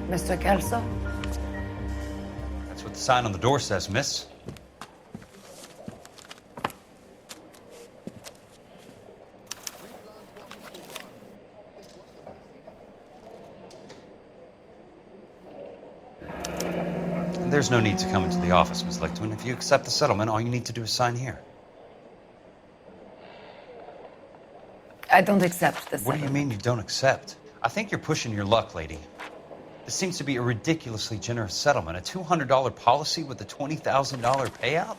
Mr. Kelso? That's what the sign on the door says, miss. And there's no need to come into the office, Miss Lichtman. If you accept the settlement, all you need to do is sign here. I don't accept this. What do you mean you don't accept? I think you're pushing your luck, lady. This seems to be a ridiculously generous settlement. A $200 policy with a $20,000 payout?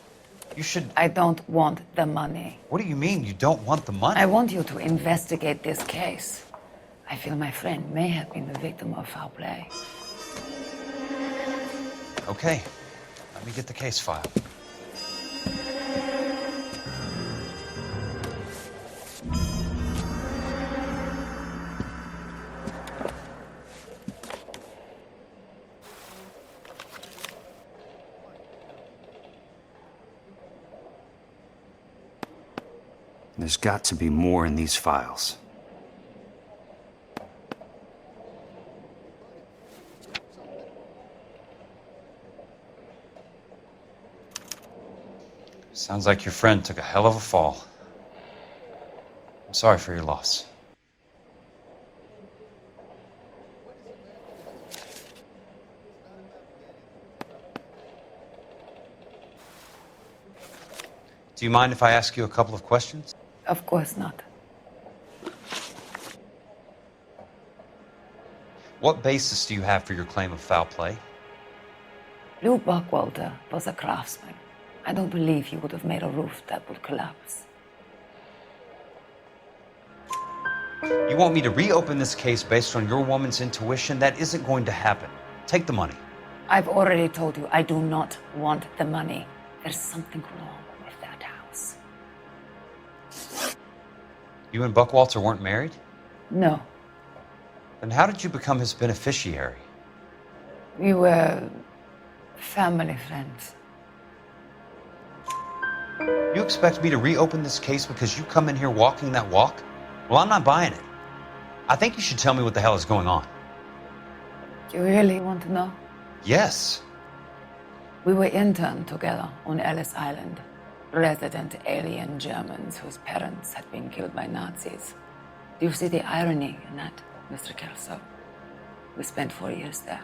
You should... I don't want the money. What do you mean you don't want the money? I want you to investigate this case. I feel my friend may have been the victim of foul play. Okay. Let me get the case file. There's got to be more in these files. Sounds like your friend took a hell of a fall. I'm sorry for your loss. Do you mind if I ask you a couple of questions? Of course not. What basis do you have for your claim of foul play? Lou Buckwalter was a craftsman. I don't believe he would have made a roof that would collapse. You want me to reopen this case based on your woman's intuition? That isn't going to happen. Take the money. I've already told you I do not want the money. There's something wrong with that house. You and Buckwalter weren't married? No. Then how did you become his beneficiary? We were family friends. You expect me to reopen this case because you come in here walking that walk? Well, I'm not buying it. I think you should tell me what the hell is going on. You really want to know? Yes. We were interned together on Ellis Island. Resident alien Germans whose parents had been killed by Nazis. Do you see the irony in that, Mr. Kelso? We spent 4 years there.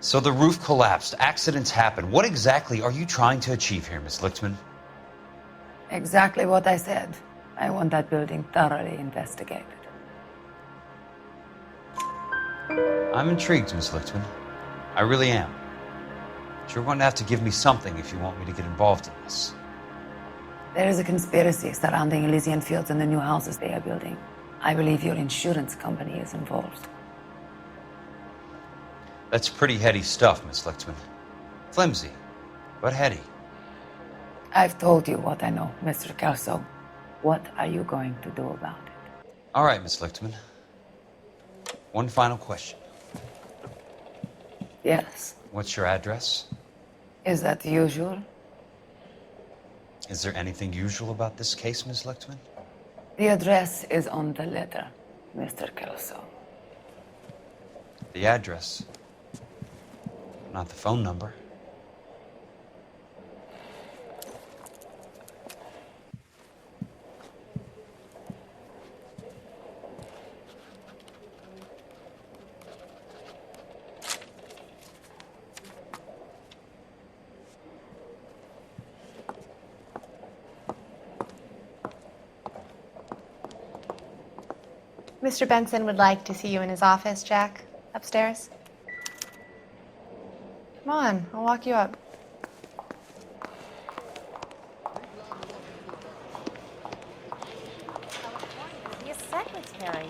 So the roof collapsed, accidents happened. What exactly are you trying to achieve here, Miss Lichtman? Exactly what I said. I want that building thoroughly investigated. I'm intrigued, Miss Lichtman. I really am. But you're going to have to give me something if you want me to get involved in this. There is a conspiracy surrounding Elysian Fields and the new houses they are building. I believe your insurance company is involved. That's pretty heady stuff, Miss Lichtman. Flimsy, but heady. I've told you what I know, Mr. Kelso. What are you going to do about it? All right, Miss Lichtman. One final question. Yes. What's your address? Is that usual? Is there anything usual about this case, Miss Lichtman? The address is on the letter, Mr. Kelso. The address, not the phone number. Mr. Benson would like to see you in his office, Jack. Upstairs. Come on, I'll walk you up. Be a secretary.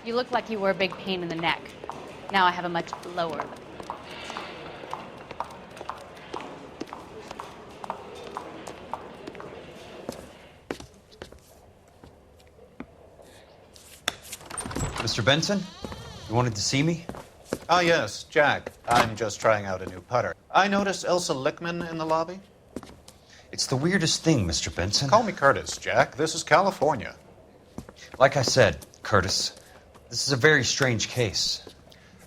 You look like you were a big pain in the neck. Now I have a much lower. Mr. Benson? You wanted to see me? Ah, yes, Jack. I'm just trying out a new putter. I noticed Elsa Lickman in the lobby. It's the weirdest thing, Mr. Benson. Call me Curtis, Jack. This is California. Like I said, Curtis, this is a very strange case.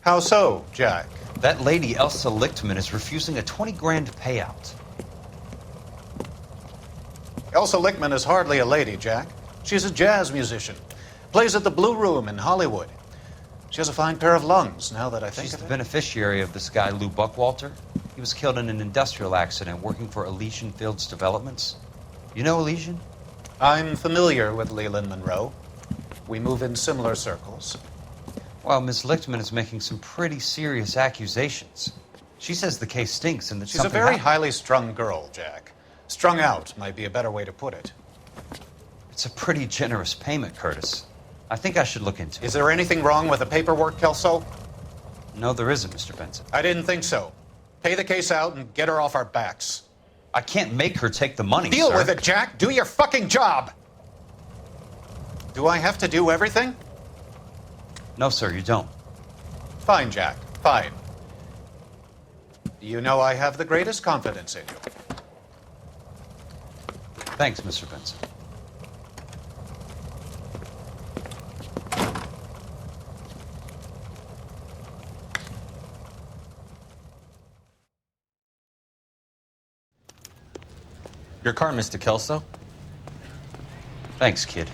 How so, Jack? That lady, Elsa Lichtman, is refusing a 20 grand payout. Elsa Lickman is hardly a lady, Jack. She's a jazz musician. Plays at the Blue Room in Hollywood. She has a fine pair of lungs, now that I think She's of the it. beneficiary of this guy, Lou Buckwalter. He was killed in an industrial accident working for Elysian Fields Developments. You know Elysian? I'm familiar with Leland Monroe. We move in similar circles. Well, Miss Lichtman is making some pretty serious accusations. She says the case stinks and that She's a something very happened. highly strung girl, Jack. Strung out might be a better way to put it. It's a pretty generous payment, Curtis. I think I should look into it. Is there anything wrong with the paperwork, Kelso? No, there isn't, Mr. Benson. I didn't think so. Pay the case out and get her off our backs. I can't make her take the money, Deal sir. with it, Jack. Do your fucking job. Do I have to do everything? No, sir, you don't. Fine, Jack. Fine. You know I have the greatest confidence in you. Thanks, Mr. Benson. Your car, Mr. Kelso. Thanks, kid.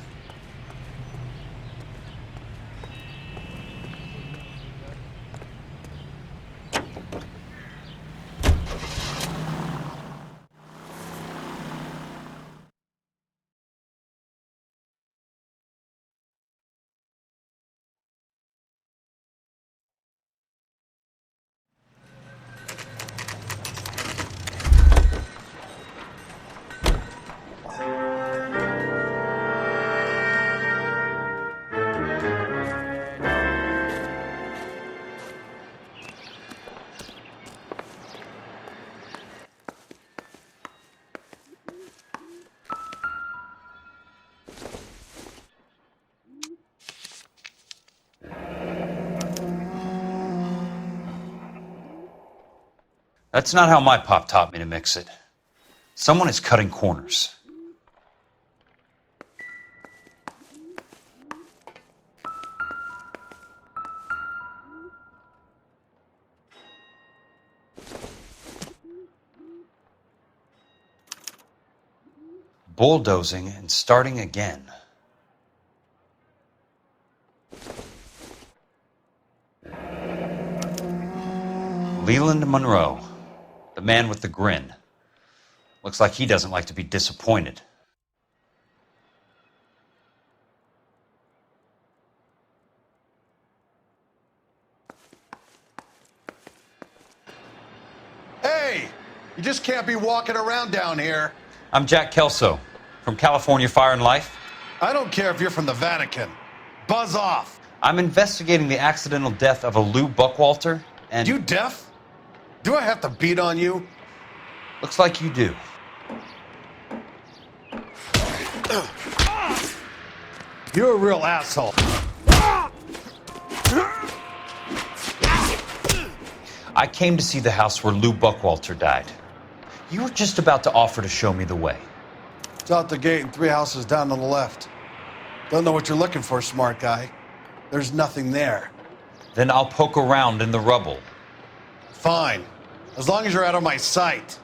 That's not how my pop taught me to mix it. Someone is cutting corners. Bulldozing and starting again. Leland Monroe, the man with the grin. Looks like he doesn't like to be disappointed. Hey, you just can't be walking around down here. I'm Jack Kelso from California Fire and Life. I don't care if you're from the Vatican. Buzz off. I'm investigating the accidental death of a Lou Buckwalter, and You deaf? Do I have to beat on you? looks like you do. You're a real asshole. I came to see the house where Lou Buckwalter died. You were just about to offer to show me the way. It's out the gate and 3 houses down on the left. Don't know what you're looking for, smart guy. There's nothing there. Then I'll poke around in the rubble. Fine. As long as you're out of my sight.